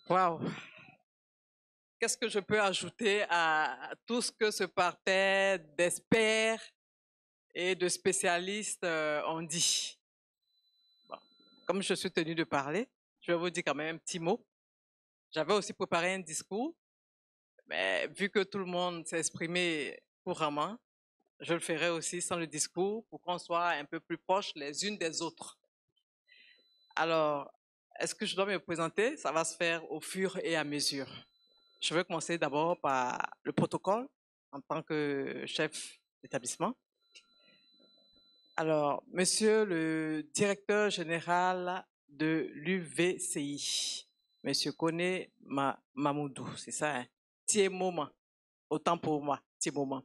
Waouh! Qu'est-ce que je peux ajouter à tout ce que ce parterre d'experts et de spécialistes ont dit? Bon, comme je suis tenue de parler, je vais vous dire quand même un petit mot. J'avais aussi préparé un discours, mais vu que tout le monde s'est exprimé couramment, je le ferai aussi sans le discours pour qu'on soit un peu plus proches les unes des autres. Alors, est-ce que je dois me présenter? Ça va se faire au fur et à mesure. Je vais commencer d'abord par le protocole en tant que chef d'établissement. Alors, monsieur le directeur général de l'UVCI, monsieur Kone Mamoudou, c'est ça, hein? Thier moment, autant pour moi, Thier moment.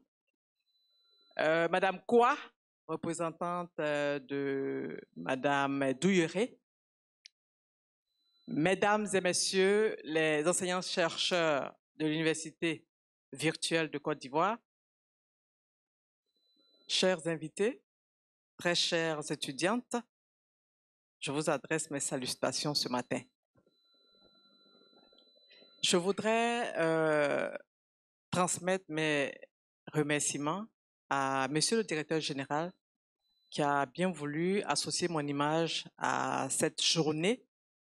Madame Koua, représentante de Madame Douilleré. Mesdames et messieurs les enseignants-chercheurs de l'Université virtuelle de Côte d'Ivoire, chers invités, très chères étudiantes, je vous adresse mes salutations ce matin. Je voudrais transmettre mes remerciements à monsieur le directeur général qui a bien voulu associer mon image à cette journée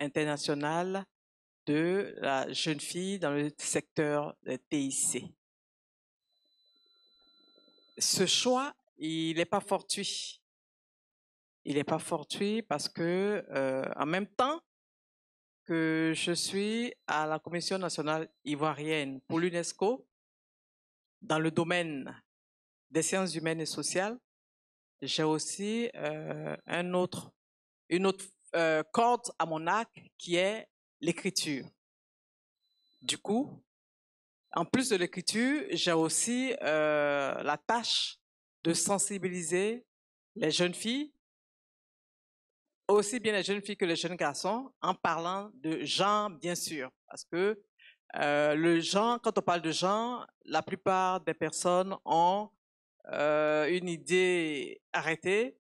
internationale de la jeune fille dans le secteur TIC. Ce choix, il n'est pas fortuit. Il n'est pas fortuit parce que, en même temps que je suis à la Commission nationale ivoirienne pour l'UNESCO, dans le domaine des sciences humaines et sociales, j'ai aussi une autre corde à mon arc qui est l'écriture. Du coup, en plus de l'écriture, j'ai aussi la tâche de sensibiliser les jeunes filles, aussi bien les jeunes filles que les jeunes garçons, en parlant de genre, bien sûr. Parce que le genre, quand on parle de genre, la plupart des personnes ont une idée arrêtée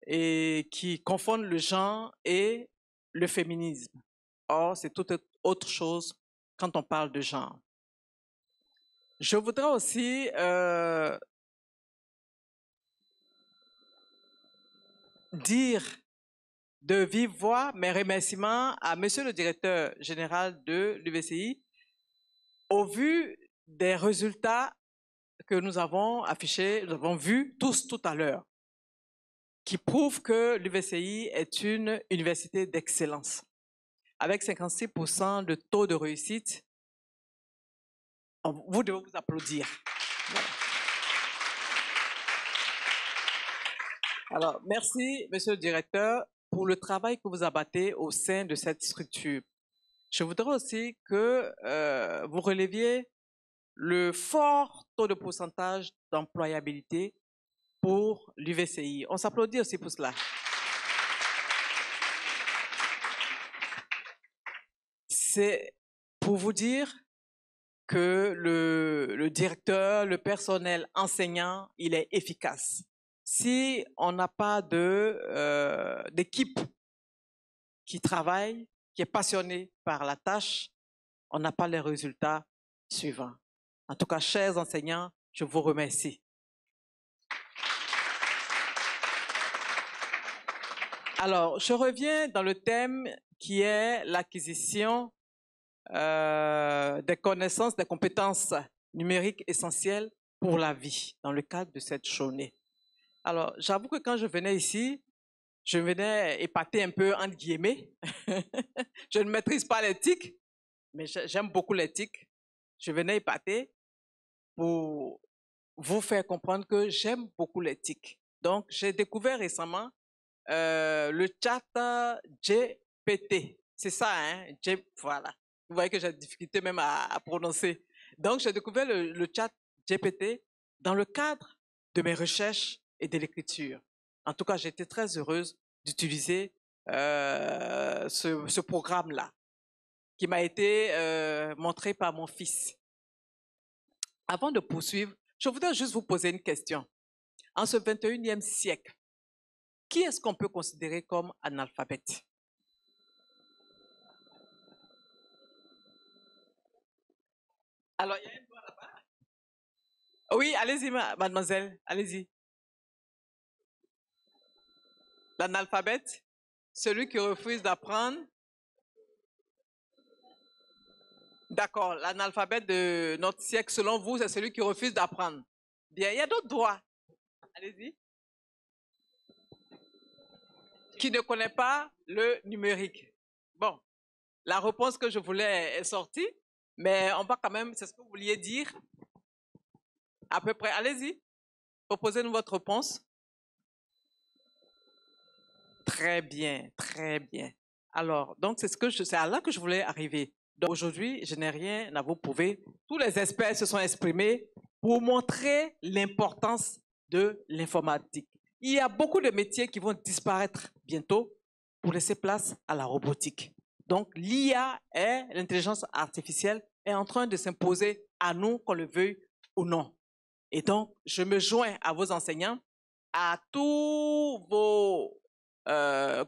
et qui confondent le genre et le féminisme. Or, c'est tout autre chose quand on parle de genre. Je voudrais aussi dire de vive voix mes remerciements à monsieur le directeur général de l'UVCI au vu des résultats que nous avons affichés, nous avons vus tous tout à l'heure, qui prouvent que l'UVCI est une université d'excellence. Avec 56% de taux de réussite, vous devez vous applaudir. Voilà. Alors, merci, monsieur le directeur, pour le travail que vous abattez au sein de cette structure. Je voudrais aussi que vous releviez le fort taux de pourcentage d'employabilité pour l'UVCI. On s'applaudit aussi pour cela. C'est pour vous dire que le directeur, le personnel enseignant, il est efficace. Si on n'a pas d'équipe qui travaille, qui est passionnée par la tâche, on n'a pas les résultats suivants. En tout cas, chers enseignants, je vous remercie. Alors, je reviens dans le thème qui est l'acquisition des connaissances, des compétences numériques essentielles pour la vie dans le cadre de cette journée. Alors, j'avoue que quand je venais ici, je venais épater un peu entre guillemets. Je ne maîtrise pas l'éthique, mais j'aime beaucoup l'éthique. Je venais épater pour vous faire comprendre que j'aime beaucoup l'éthique. Donc, j'ai découvert récemment le chat GPT. C'est ça, hein? Voilà. Vous voyez que j'ai des difficultés même à prononcer. Donc, j'ai découvert le chat GPT dans le cadre de mes recherches et de l'écriture. En tout cas, j'étais très heureuse d'utiliser ce programme-là qui m'a été montré par mon fils. Avant de poursuivre, je voudrais juste vous poser une question. En ce 21e siècle, qui est-ce qu'on peut considérer comme analphabète? Alors, il y a une voix là-bas. Oui, allez-y, mademoiselle, allez-y. L'analphabète, celui qui refuse d'apprendre. D'accord, l'analphabète de notre siècle, selon vous, c'est celui qui refuse d'apprendre. Bien, il y a d'autres droits. Allez-y. Qui ne connaît pas le numérique. Bon, la réponse que je voulais est sortie, mais on va quand même, c'est ce que vous vouliez dire, à peu près. Allez-y, proposez-nous votre réponse. Très bien, très bien. Alors, donc c'est à là que je voulais arriver. Donc aujourd'hui, je n'ai rien à vous prouver. Tous les experts se sont exprimés pour montrer l'importance de l'informatique. Il y a beaucoup de métiers qui vont disparaître bientôt pour laisser place à la robotique. Donc l'IA et l'intelligence artificielle est en train de s'imposer à nous, qu'on le veuille ou non. Et donc, je me joins à vos enseignants, à tous vos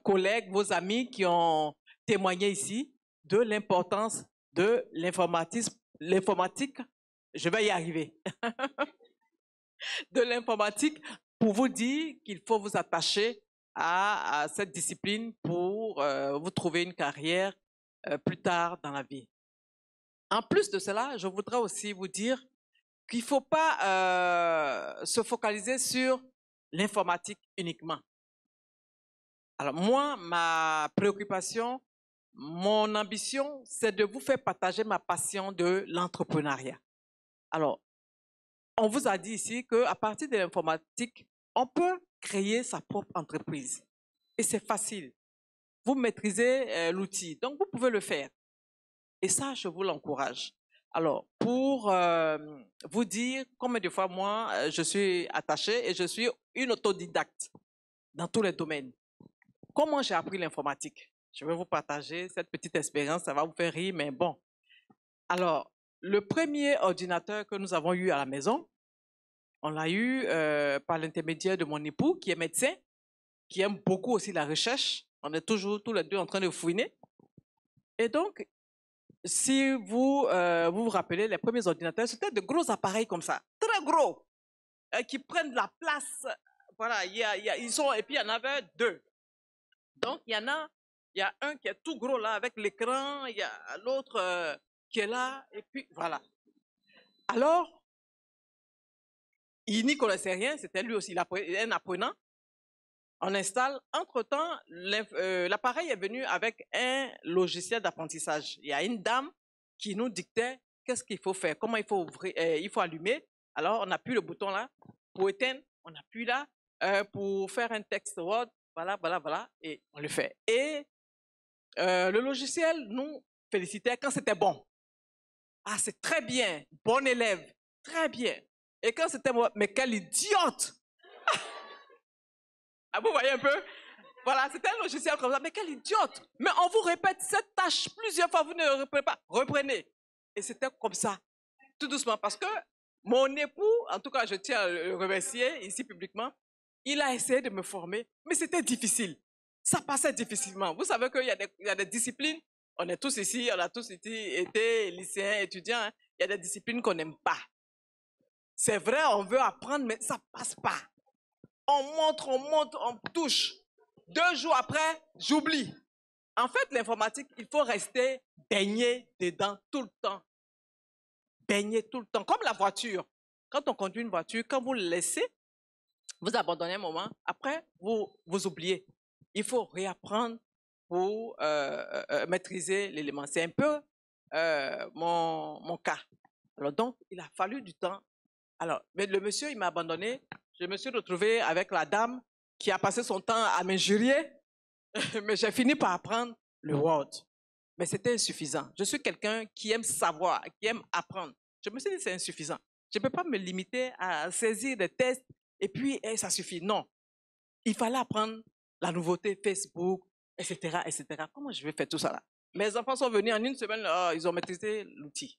collègues, vos amis qui ont témoigné ici de l'importance de l'informatique, je vais y arriver, de l'informatique pour vous dire qu'il faut vous attacher à cette discipline pour vous trouver une carrière plus tard dans la vie. En plus de cela, je voudrais aussi vous dire qu'il ne faut pas se focaliser sur l'informatique uniquement. Alors moi, ma préoccupation, mon ambition, c'est de vous faire partager ma passion de l'entrepreneuriat. Alors, on vous a dit ici qu'à partir de l'informatique, on peut créer sa propre entreprise. Et c'est facile. Vous maîtrisez l'outil, donc vous pouvez le faire. Et ça, je vous l'encourage. Alors, pour vous dire combien de fois moi, je suis attachée et je suis une autodidacte dans tous les domaines. Comment j'ai appris l'informatique? Je vais vous partager cette petite expérience, ça va vous faire rire, mais bon. Alors, le premier ordinateur que nous avons eu à la maison, on l'a eu par l'intermédiaire de mon époux, qui est médecin, qui aime beaucoup aussi la recherche. On est toujours tous les deux en train de fouiner. Et donc, si vous vous rappelez, les premiers ordinateurs, c'était de gros appareils comme ça, très gros, qui prennent de la place. Voilà, ils sont, et puis il y en avait deux. Donc, il y a un qui est tout gros là, avec l'écran, il y a l'autre qui est là, et puis voilà. Alors, il n'y connaissait rien, c'était lui aussi un apprenant. On installe. Entre-temps, l'appareil est venu avec un logiciel d'apprentissage. Il y a une dame qui nous dictait qu'est-ce qu'il faut faire, comment il faut ouvrir, il faut allumer. Alors, on appuie le bouton là. Pour éteindre, on appuie là. Pour faire un texte Word, voilà, voilà, voilà, et on le fait. Et le logiciel nous félicitait quand c'était bon. Ah, c'est très bien, bon élève, très bien. Et quand c'était moi, mais quel idiote! Ah, vous voyez un peu? Voilà, c'était un logiciel comme ça, mais quel idiote! Mais on vous répète cette tâche plusieurs fois, vous ne reprenez pas, reprenez. Et c'était comme ça, tout doucement, parce que mon époux, en tout cas, je tiens à le remercier ici publiquement, il a essayé de me former, mais c'était difficile. Ça passait difficilement. Vous savez qu'il y a des disciplines, on est tous ici, on a tous été lycéens, étudiants, hein, il y a des disciplines qu'on n'aime pas. C'est vrai, on veut apprendre, mais ça passe pas. On montre, on touche. 2 jours après, j'oublie. En fait, l'informatique, il faut rester baigné dedans tout le temps. Baigné tout le temps. Comme la voiture. Quand on conduit une voiture, quand vous le laissez, vous abandonnez un moment, après, vous oubliez. Il faut réapprendre pour maîtriser l'élément. C'est un peu mon cas. Alors donc, il a fallu du temps. Alors, mais le monsieur, il m'a abandonné. Je me suis retrouvé avec la dame qui a passé son temps à m'injurier, mais j'ai fini par apprendre le Word. Mais c'était insuffisant. Je suis quelqu'un qui aime savoir, qui aime apprendre. Je me suis dit, c'est insuffisant. Je ne peux pas me limiter à saisir des tests et puis ça suffit. Non. Il fallait apprendre la nouveauté Facebook, etc., etc. Comment je vais faire tout ça là? Mes enfants sont venus en une semaine, oh, ils ont maîtrisé l'outil.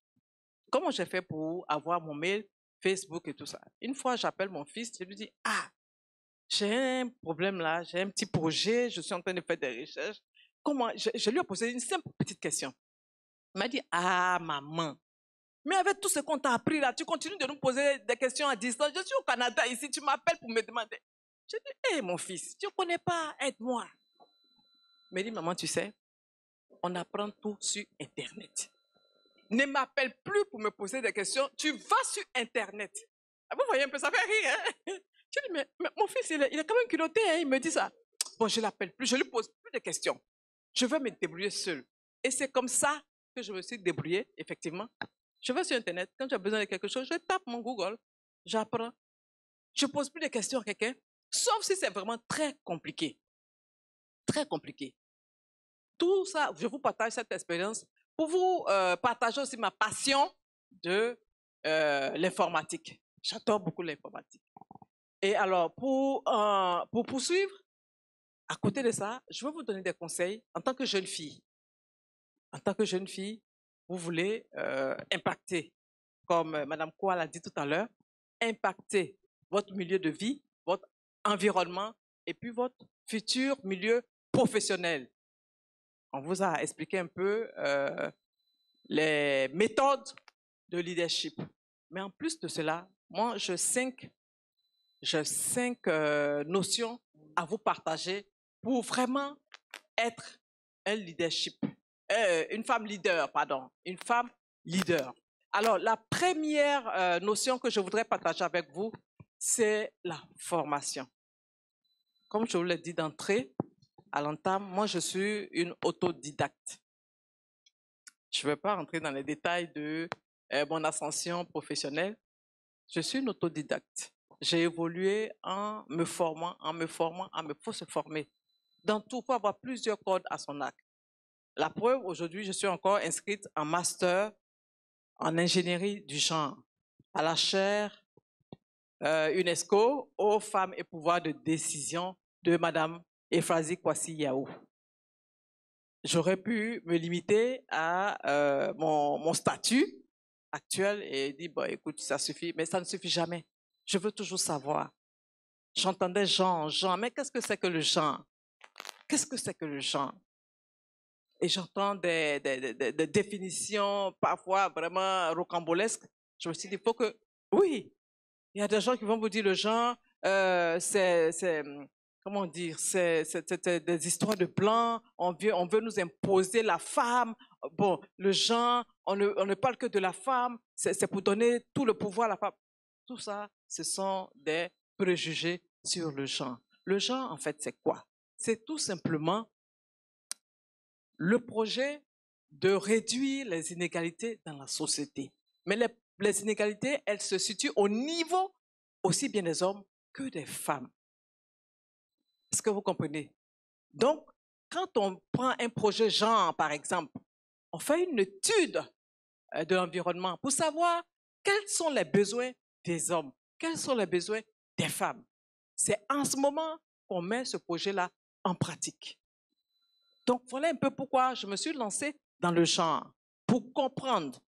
Comment j'ai fait pour avoir mon mail, Facebook et tout ça? Une fois, j'appelle mon fils, je lui dis, ah, j'ai un problème là, j'ai un petit projet, je suis en train de faire des recherches. Comment? Je lui ai posé une simple petite question. Il m'a dit, ah, maman, Mais avec tout ce qu'on t'a appris là, tu continues de nous poser des questions à distance. Je suis au Canada ici, tu m'appelles pour me demander. Je dis, hé mon fils, tu ne connais pas, aide-moi. Il me dit, maman, tu sais, on apprend tout sur Internet. Ne m'appelle plus pour me poser des questions, tu vas sur Internet. Ah, vous voyez un peu, ça fait rire. Hein? Je dis, mais mon fils, il est quand même culotté, hein? Il me dit ça. Bon, je ne l'appelle plus, je ne lui pose plus de questions. Je veux me débrouiller seul. Et c'est comme ça que je me suis débrouillée, effectivement. Je vais sur Internet, quand j'ai besoin de quelque chose, je tape mon Google, j'apprends. Je ne pose plus de questions à quelqu'un, sauf si c'est vraiment très compliqué. Très compliqué. Tout ça, je vous partage cette expérience pour vous partager aussi ma passion de l'informatique. J'adore beaucoup l'informatique. Et alors, pour poursuivre, à côté de ça, je vais vous donner des conseils en tant que jeune fille. En tant que jeune fille, vous voulez impacter, comme Mme Koua l'a dit tout à l'heure, impacter votre milieu de vie, votre environnement et puis votre futur milieu professionnel. On vous a expliqué un peu les méthodes de leadership. Mais en plus de cela, moi, j'ai cinq notions à vous partager pour vraiment être un leadership. Une femme leader, pardon. Une femme leader. Alors, la première notion que je voudrais partager avec vous, c'est la formation. Comme je vous l'ai dit d'entrée, à l'entame, moi, je suis une autodidacte. Je ne vais pas rentrer dans les détails de mon ascension professionnelle. Je suis une autodidacte. J'ai évolué en me formant, faut se former. Dans tout, il faut avoir plusieurs cordes à son arc. La preuve, aujourd'hui, je suis encore inscrite en master en ingénierie du genre à la chaire UNESCO aux femmes et pouvoirs de décision de Madame Euphrasie Kwasi-Yaou. J'aurais pu me limiter à mon statut actuel et dire, bon, écoute, ça suffit, mais ça ne suffit jamais. Je veux toujours savoir. J'entendais genre, mais qu'est-ce que c'est que le genre? Qu'est-ce que c'est que le genre? Et j'entends des définitions parfois vraiment rocambolesques. Je me suis dit, il faut que... Oui, il y a des gens qui vont vous dire le genre, comment dire, c'est des histoires de blancs, on veut nous imposer la femme. Bon, le genre, on ne parle que de la femme, c'est pour donner tout le pouvoir à la femme. Tout ça, ce sont des préjugés sur le genre. Le genre, en fait, c'est quoi? C'est tout simplement le projet de réduire les inégalités dans la société. Mais les inégalités, elles se situent au niveau aussi bien des hommes que des femmes. Est-ce que vous comprenez? Donc, quand on prend un projet genre, par exemple, on fait une étude de l'environnement pour savoir quels sont les besoins des hommes, quels sont les besoins des femmes. C'est en ce moment qu'on met ce projet-là en pratique. Donc, voilà un peu pourquoi je me suis lancée dans le genre, pour comprendre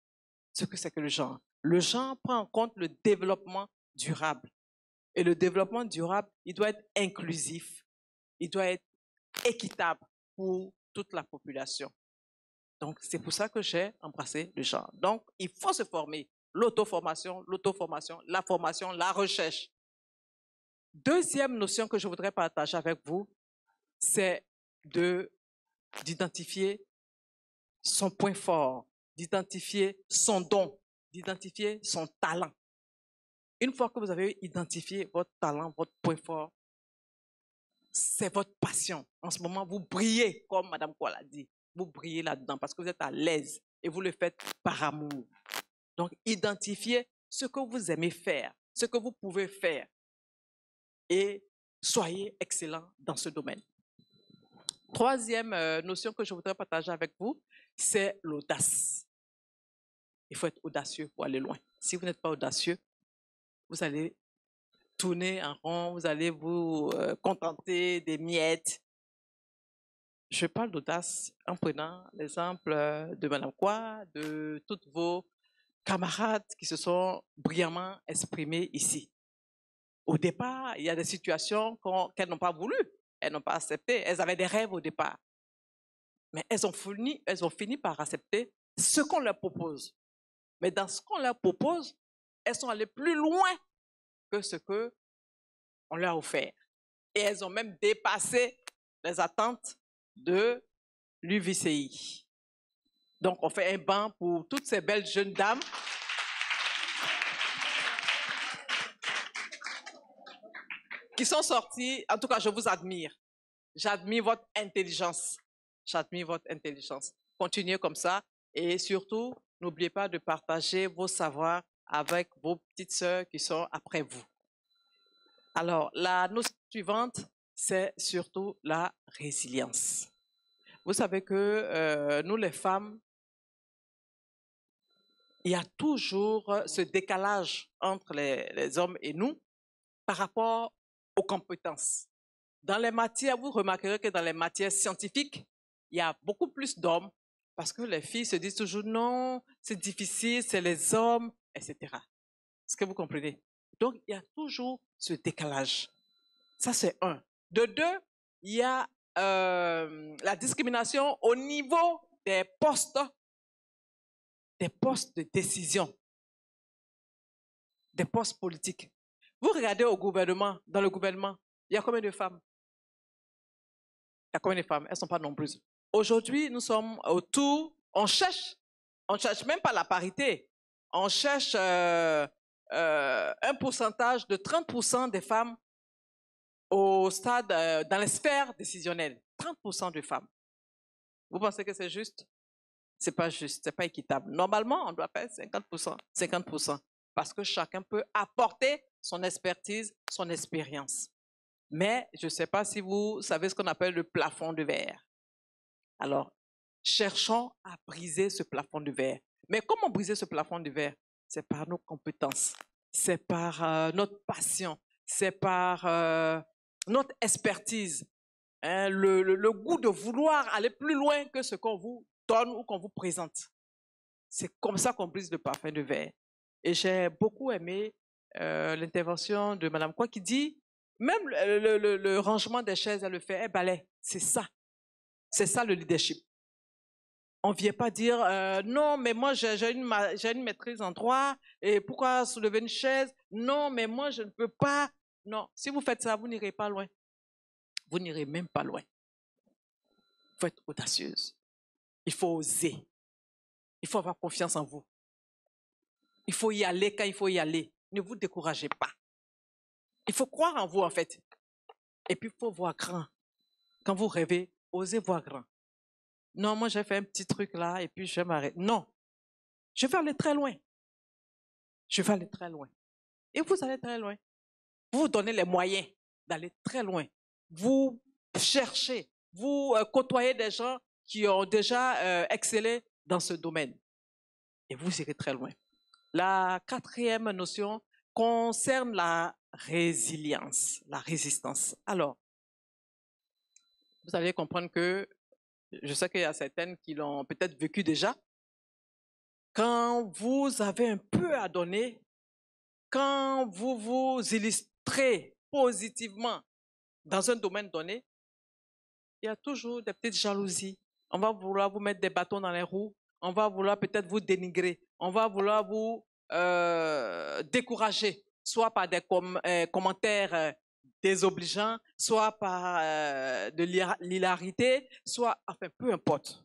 ce que c'est que le genre. Le genre prend en compte le développement durable. Et le développement durable, il doit être inclusif, il doit être équitable pour toute la population. Donc, c'est pour ça que j'ai embrassé le genre. Donc, il faut se former. L'auto-formation, la formation, la recherche. Deuxième notion que je voudrais partager avec vous, c'est d'identifier son point fort, d'identifier son don, d'identifier son talent. Une fois que vous avez identifié votre talent, votre point fort, c'est votre passion. En ce moment, vous brillez, comme Mme Koua l'a dit. Vous brillez là-dedans parce que vous êtes à l'aise et vous le faites par amour. Donc, identifiez ce que vous aimez faire, ce que vous pouvez faire et soyez excellent dans ce domaine. Troisième notion que je voudrais partager avec vous, c'est l'audace. Il faut être audacieux pour aller loin. Si vous n'êtes pas audacieux, vous allez tourner en rond, vous allez vous contenter des miettes. Je parle d'audace en prenant l'exemple de Mme Koua, de toutes vos camarades qui se sont brillamment exprimés ici. Au départ, il y a des situations qu'elles n'ont pas voulu, elles n'ont pas accepté. Elles avaient des rêves au départ. Mais elles ont fini par accepter ce qu'on leur propose. Mais dans ce qu'on leur propose, elles sont allées plus loin que ce qu'on leur a offert. Et elles ont même dépassé les attentes de l'UVCI. Donc, on fait un banc pour toutes ces belles jeunes dames qui sont sorties. En tout cas, je vous admire. J'admire votre intelligence. J'admire votre intelligence. Continuez comme ça et surtout, n'oubliez pas de partager vos savoirs avec vos petites sœurs qui sont après vous. Alors, la notion suivante, c'est surtout la résilience. Vous savez que nous, les femmes, il y a toujours ce décalage entre les hommes et nous par rapport aux compétences. Dans les matières, vous remarquerez que dans les matières scientifiques, il y a beaucoup plus d'hommes parce que les filles se disent toujours non, c'est difficile, c'est les hommes, etc. Est-ce que vous comprenez? Donc, il y a toujours ce décalage. Ça, c'est un. De deux, il y a la discrimination au niveau des postes de décision, des postes politiques. Vous regardez au gouvernement, dans le gouvernement, il y a combien de femmes? Il y a combien de femmes? Elles ne sont pas nombreuses. Aujourd'hui, nous sommes autour, on cherche même pas la parité, on cherche un pourcentage de 30% des femmes au stade, dans les sphères décisionnelles. 30% de femmes. Vous pensez que c'est juste? C'est pas juste, c'est pas équitable. Normalement, on doit faire 50%, 50%, parce que chacun peut apporter son expertise, son expérience. Mais je ne sais pas si vous savez ce qu'on appelle le plafond de verre. Alors, cherchons à briser ce plafond de verre. Mais comment briser ce plafond de verre? C'est par nos compétences, c'est par notre passion, c'est par notre expertise, hein, le goût de vouloir aller plus loin que ce qu'on vous donne ou qu'on vous présente. C'est comme ça qu'on brise le plafond de verre. Et j'ai beaucoup aimé l'intervention de Mme Kwa qui dit, même le rangement des chaises, elle le fait, elle balaie. C'est ça. C'est ça le leadership. On ne vient pas dire non, mais moi j'ai une maîtrise en droit et pourquoi soulever une chaise? Non, mais moi je ne peux pas. Non, si vous faites ça, vous n'irez pas loin. Vous n'irez même pas loin. Il faut être audacieuse. Il faut oser. Il faut avoir confiance en vous. Il faut y aller quand il faut y aller. Ne vous découragez pas. Il faut croire en vous en fait. Et puis il faut voir grand. Quand vous rêvez, osez voir grand. Non, moi j'ai fait un petit truc là et puis je vais m'arrêter. Non, je vais aller très loin. Je vais aller très loin. Et vous allez très loin. Vous vous donnez les moyens d'aller très loin. Vous cherchez, vous côtoyez des gens qui ont déjà excellé dans ce domaine. Et vous irez très loin. La quatrième notion concerne la résilience, la résistance. Alors, vous allez comprendre que je sais qu'il y a certaines qui l'ont peut-être vécu déjà. Quand vous avez un peu à donner, quand vous vous illustrez positivement dans un domaine donné, il y a toujours des petites jalousies. On va vouloir vous mettre des bâtons dans les roues, on va vouloir peut-être vous dénigrer, on va vouloir vous décourager, soit par des commentaires désobligeants, soit par de l'hilarité, soit, enfin, peu importe.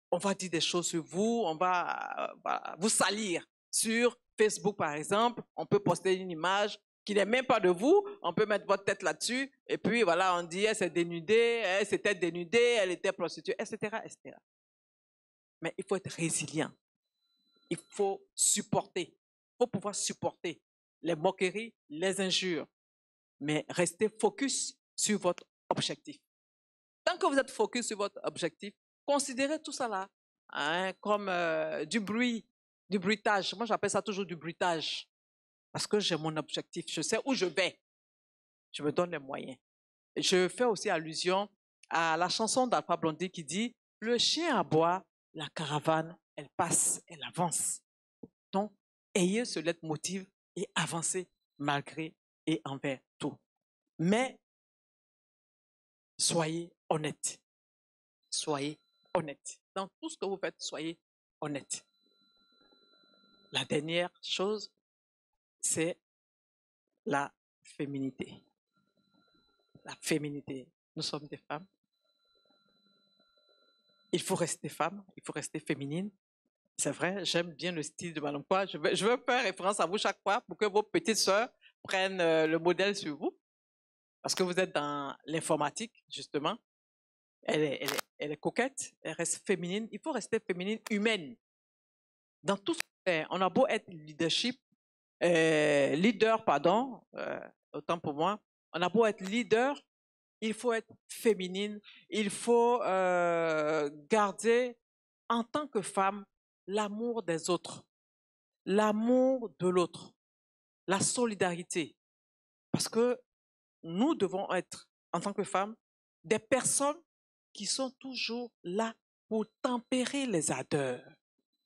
On va dire des choses sur vous, on va vous salir sur Facebook, par exemple. On peut poster une image qui n'est même pas de vous, on peut mettre votre tête là-dessus, et puis voilà, on dit, elle s'est dénudée, elle s'était dénudée, elle était prostituée, etc., etc. Mais il faut être résilient. Il faut supporter. Il faut pouvoir supporter les moqueries, les injures, mais rester focus sur votre objectif. Tant que vous êtes focus sur votre objectif, considérez tout ça là hein, comme du bruit, du bruitage. Moi, j'appelle ça toujours du bruitage. Parce que j'ai mon objectif, je sais où je vais. Je me donne les moyens. Et je fais aussi allusion à la chanson d'Alpha Blondy qui dit « Le chien aboie, la caravane, elle passe, elle avance. » Donc, ayez ce leitmotiv et avancez malgré et envers tout. Mais soyez honnête. Soyez honnête. Dans tout ce que vous faites, soyez honnête. La dernière chose, c'est la féminité. La féminité. Nous sommes des femmes. Il faut rester femme, il faut rester féminine. C'est vrai, j'aime bien le style de Madame Kwa. Je veux faire référence à vous chaque fois pour que vos petites sœurs prennent le modèle sur vous. Parce que vous êtes dans l'informatique, justement. Elle est coquette, elle reste féminine. Il faut rester féminine, humaine. Dans tout ce qu'on fait, on a beau être leader, autant pour moi. On a beau être leader, il faut être féminine. Il faut garder, en tant que femme, l'amour des autres, l'amour de l'autre, la solidarité. Parce que nous devons être, en tant que femmes, des personnes qui sont toujours là pour tempérer les ardeurs,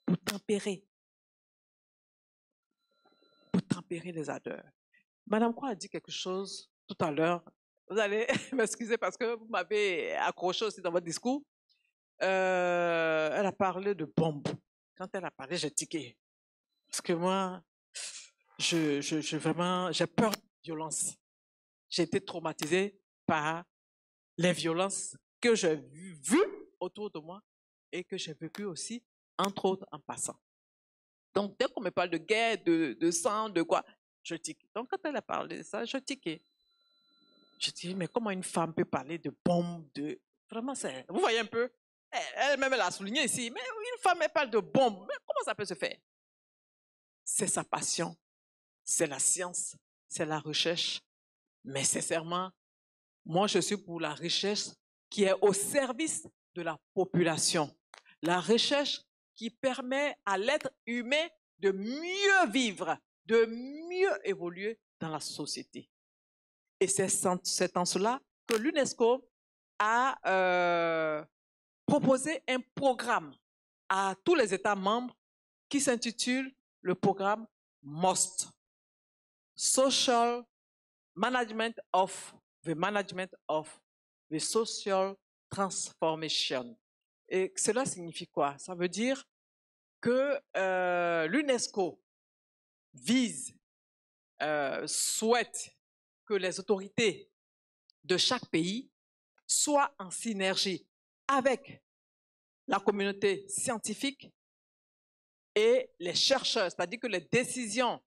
pour tempérer les ardeurs. Madame Croix a dit quelque chose tout à l'heure. Vous allez m'excuser parce que vous m'avez accroché aussi dans votre discours. Elle a parlé de bombes. Quand elle a parlé, j'ai tiqué. Parce que moi, vraiment, j'ai peur de violence. J'ai été traumatisée par les violences que j'ai vues autour de moi et que j'ai vécues aussi, entre autres, en passant. Donc, dès qu'on me parle de guerre, de sang, de quoi, je tique. Donc, quand elle a parlé de ça, je tiquais. Je dis, mais comment une femme peut parler de bombes, de... Vraiment, c'est... Vous voyez un peu? Elle-même, elle a souligné ici, mais une femme, elle parle de bombes. Mais comment ça peut se faire? C'est sa passion, c'est la science, c'est la recherche. Mais sincèrement, moi, je suis pour la recherche qui est au service de la population. La recherche qui permet à l'être humain de mieux vivre, de mieux évoluer dans la société. Et c'est en cela que l'UNESCO a proposé un programme à tous les États membres qui s'intitule le programme MOST, Social Management of the Social Transformation. Et cela signifie quoi? Ça veut dire que l'UNESCO souhaite que les autorités de chaque pays soient en synergie avec la communauté scientifique et les chercheurs, c'est-à-dire que les décisions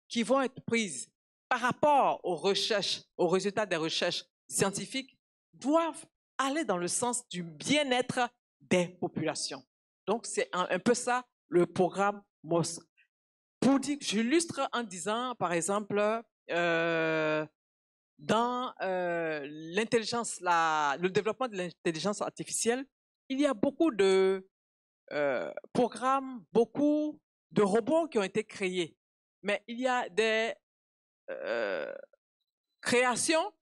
qui vont être prises par rapport aux recherches, aux résultats des recherches scientifiques doivent aller dans le sens du bien-être des populations. Donc, c'est un peu ça le programme MOS. Pour dire, j'illustre en disant, par exemple, dans le développement de l'intelligence artificielle, il y a beaucoup de programmes, beaucoup de robots qui ont été créés. Mais il y a des créations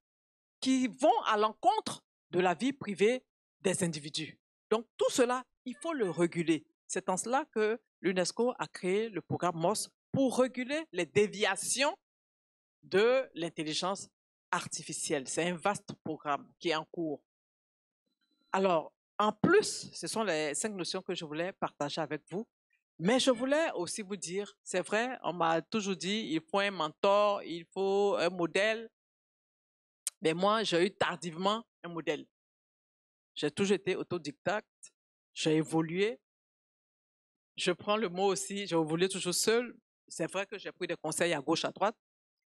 qui vont à l'encontre de la vie privée des individus. Donc tout cela, il faut le réguler. C'est en cela que l'UNESCO a créé le programme MOS pour réguler les déviations de l'intelligence artificielle. C'est un vaste programme qui est en cours. Alors, en plus, ce sont les 5 notions que je voulais partager avec vous. Mais je voulais aussi vous dire, c'est vrai, on m'a toujours dit, il faut un mentor, il faut un modèle. Mais moi, j'ai eu tardivement un modèle. J'ai toujours été autodidacte, j'ai évolué. Je prends le mot aussi, j'ai évolué toujours seul. C'est vrai que j'ai pris des conseils à gauche, à droite.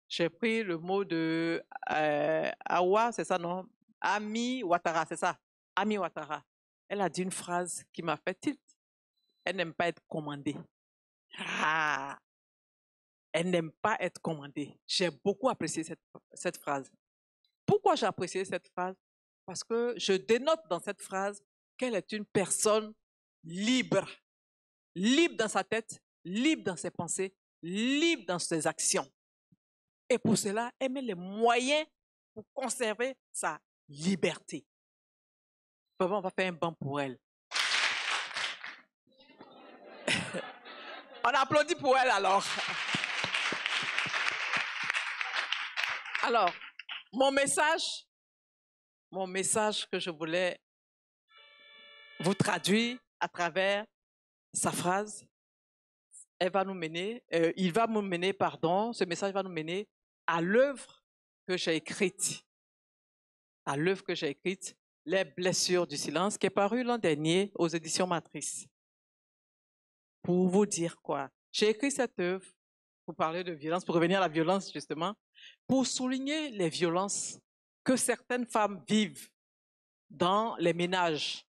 J'ai pris le mot de Awa, c'est ça, non? Ami Ouattara, c'est ça? Ami Ouattara. Elle a dit une phrase qui m'a fait tilt. Elle n'aime pas être commandée. Ah, elle n'aime pas être commandée. J'ai beaucoup apprécié cette phrase. Pourquoi j'ai apprécié cette phrase? Parce que je dénote dans cette phrase qu'elle est une personne libre. Libre dans sa tête, libre dans ses pensées, libre dans ses actions. Et pour cela, elle met les moyens pour conserver sa liberté. Vraiment, on va faire un banc pour elle. On applaudit pour elle alors. Alors, mon message que je voulais vous traduire à travers sa phrase, elle va nous mener, il va nous mener, pardon, ce message va nous mener à l'œuvre que j'ai écrite. À l'œuvre que j'ai écrite, Les blessures du silence, qui est paru l'an dernier aux éditions Matrice. Pour vous dire quoi? J'ai écrit cette œuvre pour parler de violence, pour revenir à la violence justement, pour souligner les violences que certaines femmes vivent dans les ménages.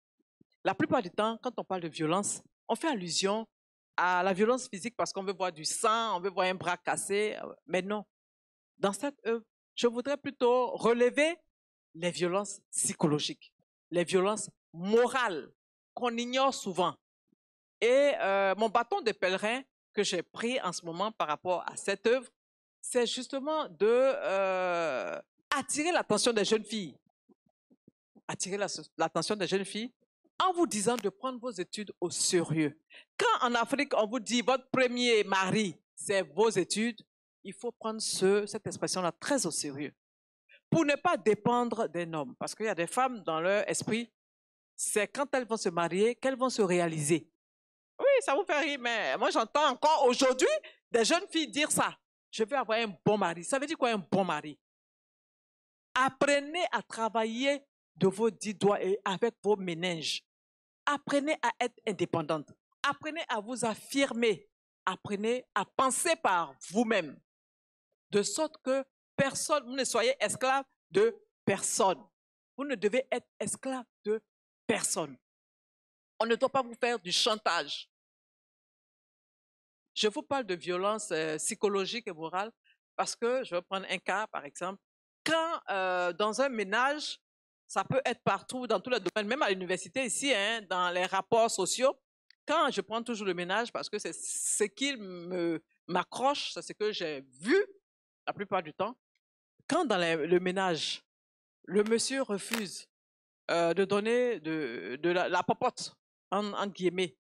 La plupart du temps, quand on parle de violence, on fait allusion à la violence physique parce qu'on veut voir du sang, on veut voir un bras cassé, mais non. Dans cette œuvre, je voudrais plutôt relever les violences psychologiques, les violences morales qu'on ignore souvent. Et mon bâton de pèlerin que j'ai pris en ce moment par rapport à cette œuvre, c'est justement de attirer l'attention des jeunes filles. Attirer l'attention des jeunes filles en vous disant de prendre vos études au sérieux. Quand en Afrique, on vous dit votre premier mari, c'est vos études, il faut prendre cette expression-là très au sérieux. Pour ne pas dépendre d'un homme. Parce qu'il y a des femmes dans leur esprit, c'est quand elles vont se marier qu'elles vont se réaliser. Oui, ça vous fait rire, mais moi j'entends encore aujourd'hui des jeunes filles dire ça. Je veux avoir un bon mari. Ça veut dire quoi un bon mari? Apprenez à travailler de vos 10 doigts et avec vos méninges. Apprenez à être indépendante. Apprenez à vous affirmer. Apprenez à penser par vous-même. De sorte que personne, vous ne soyez esclave de personne. Vous ne devez être esclave de personne. On ne doit pas vous faire du chantage. Je vous parle de violence psychologique et morale parce que je vais prendre un cas, par exemple. Quand dans un ménage, ça peut être partout, dans tous les domaines, même à l'université ici, hein, dans les rapports sociaux, quand je prends toujours le ménage parce que c'est ce qui m'accroche, c'est ce que j'ai vu la plupart du temps, quand dans le ménage, le monsieur refuse de donner de la popote, en guillemets,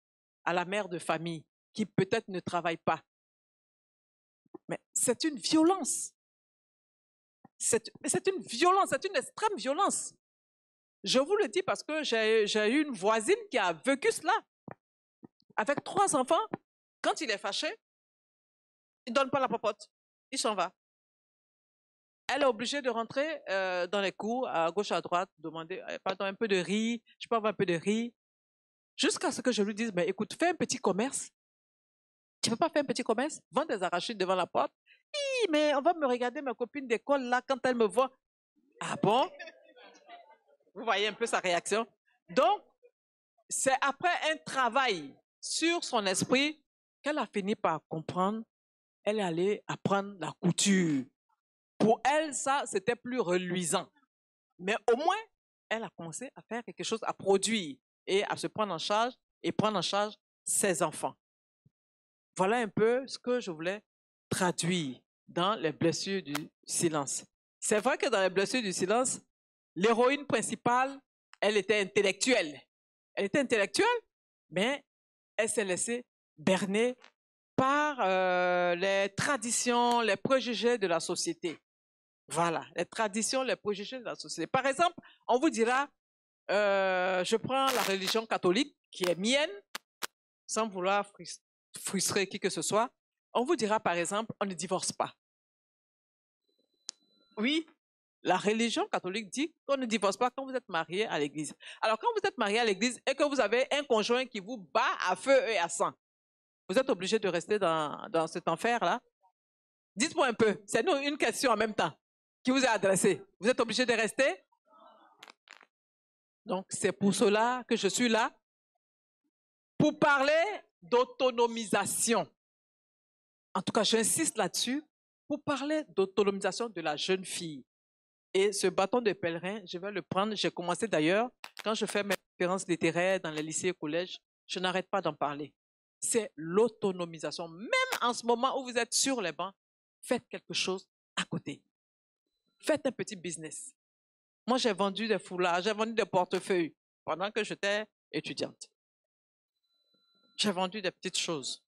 à la mère de famille, qui peut-être ne travaille pas. Mais c'est une violence. C'est une violence, c'est une extrême violence. Je vous le dis parce que j'ai eu une voisine qui a vécu cela. Avec 3 enfants, quand il est fâché, il ne donne pas la popote. Il s'en va. Elle est obligée de rentrer dans les cours, à gauche, à droite, demander pardon, un peu de riz, je peux avoir un peu de riz. Jusqu'à ce que je lui dise, mais écoute, fais un petit commerce. Tu ne peux pas faire un petit commerce? Vends des arachides devant la porte. Oui, mais on va me regarder, ma copine d'école, là, quand elle me voit. Ah bon? Vous voyez un peu sa réaction? Donc, c'est après un travail sur son esprit qu'elle a fini par comprendre. Elle est allée apprendre la couture. Pour elle, ça, c'était plus reluisant. Mais au moins, elle a commencé à faire quelque chose, à produire et à se prendre en charge et prendre en charge ses enfants. Voilà un peu ce que je voulais traduire dans les blessures du silence. C'est vrai que dans les blessures du silence, l'héroïne principale, elle était intellectuelle. Elle était intellectuelle, mais elle s'est laissée berner par les traditions, les préjugés de la société. Voilà, les traditions, les préjugés de la société. Par exemple, on vous dira, je prends la religion catholique qui est mienne, sans vouloir frustrer qui que ce soit. On vous dira, par exemple, on ne divorce pas. Oui, la religion catholique dit qu'on ne divorce pas quand vous êtes marié à l'église. Alors, quand vous êtes marié à l'église et que vous avez un conjoint qui vous bat à feu et à sang, vous êtes obligé de rester dans cet enfer-là? Dites-moi un peu, c'est une question en même temps qui vous est adressée. Vous êtes obligé de rester? Donc, c'est pour cela que je suis là, pour parler d'autonomisation. En tout cas, j'insiste là-dessus, pour parler d'autonomisation de la jeune fille. Et ce bâton de pèlerin, je vais le prendre. J'ai commencé d'ailleurs, quand je fais mes conférences littéraires dans les lycées et collèges, je n'arrête pas d'en parler. C'est l'autonomisation. Même en ce moment où vous êtes sur les bancs, faites quelque chose à côté. Faites un petit business. Moi, j'ai vendu des foulards, j'ai vendu des portefeuilles pendant que j'étais étudiante. J'ai vendu des petites choses.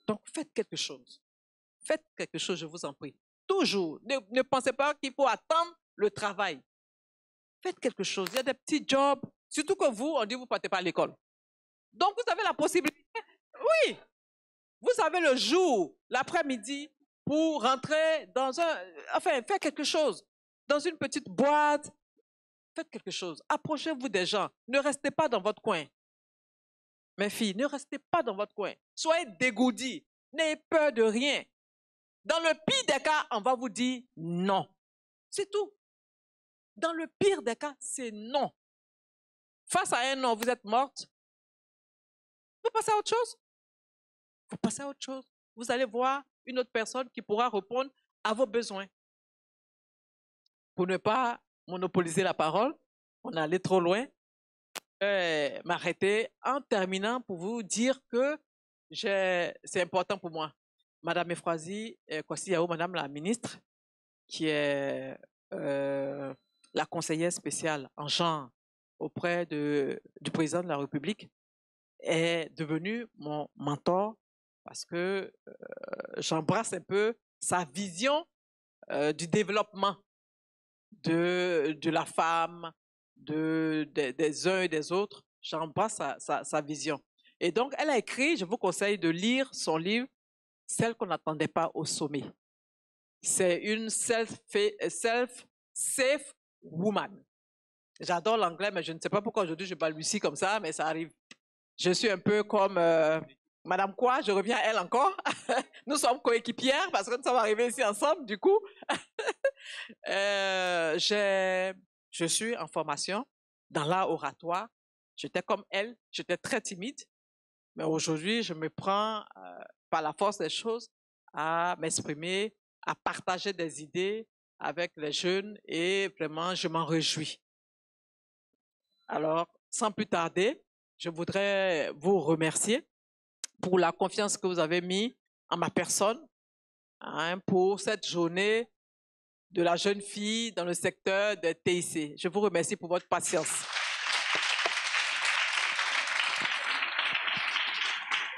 Donc, faites quelque chose. Faites quelque chose, je vous en prie. Toujours. Ne pensez pas qu'il faut attendre le travail. Faites quelque chose. Il y a des petits jobs. Surtout que vous, on dit que vous ne partez pas à l'école. Donc, vous avez la possibilité. Oui. Vous avez le jour, l'après-midi, pour rentrer dans enfin, faire quelque chose, dans une petite boîte. Faites quelque chose. Approchez-vous des gens. Ne restez pas dans votre coin. Mes filles, ne restez pas dans votre coin. Soyez dégourdis. N'ayez peur de rien. Dans le pire des cas, on va vous dire non. C'est tout. Dans le pire des cas, c'est non. Face à un non, vous êtes morte. Vous passez à autre chose. Vous passez à autre chose. Vous allez voir une autre personne qui pourra répondre à vos besoins. Pour ne pas monopoliser la parole, on est allé trop loin. M'arrêter en terminant pour vous dire que c'est important pour moi. Madame Efrazi Kwasi-Yao, Madame la ministre, qui est la conseillère spéciale en genre auprès du président de la République, est devenue mon mentor parce que j'embrasse un peu sa vision du développement de la femme, des uns et des autres. J'embrasse sa vision. Et donc, elle a écrit, je vous conseille de lire son livre, Celle qu'on n'attendait pas au sommet. C'est une self-safe woman. J'adore l'anglais, mais je ne sais pas pourquoi aujourd'hui je balbutie comme ça, mais ça arrive. Je suis un peu comme Madame quoi, je reviens à elle encore. Nous sommes coéquipières parce que nous sommes arrivés ici ensemble, du coup. Je suis en formation dans l'art oratoire. J'étais comme elle, j'étais très timide, mais aujourd'hui, je me prends par la force des choses à m'exprimer, à partager des idées avec les jeunes et vraiment, je m'en réjouis. Alors, sans plus tarder, je voudrais vous remercier pour la confiance que vous avez mise en ma personne, pour cette journée de la jeune fille dans le secteur des TIC. Je vous remercie pour votre patience.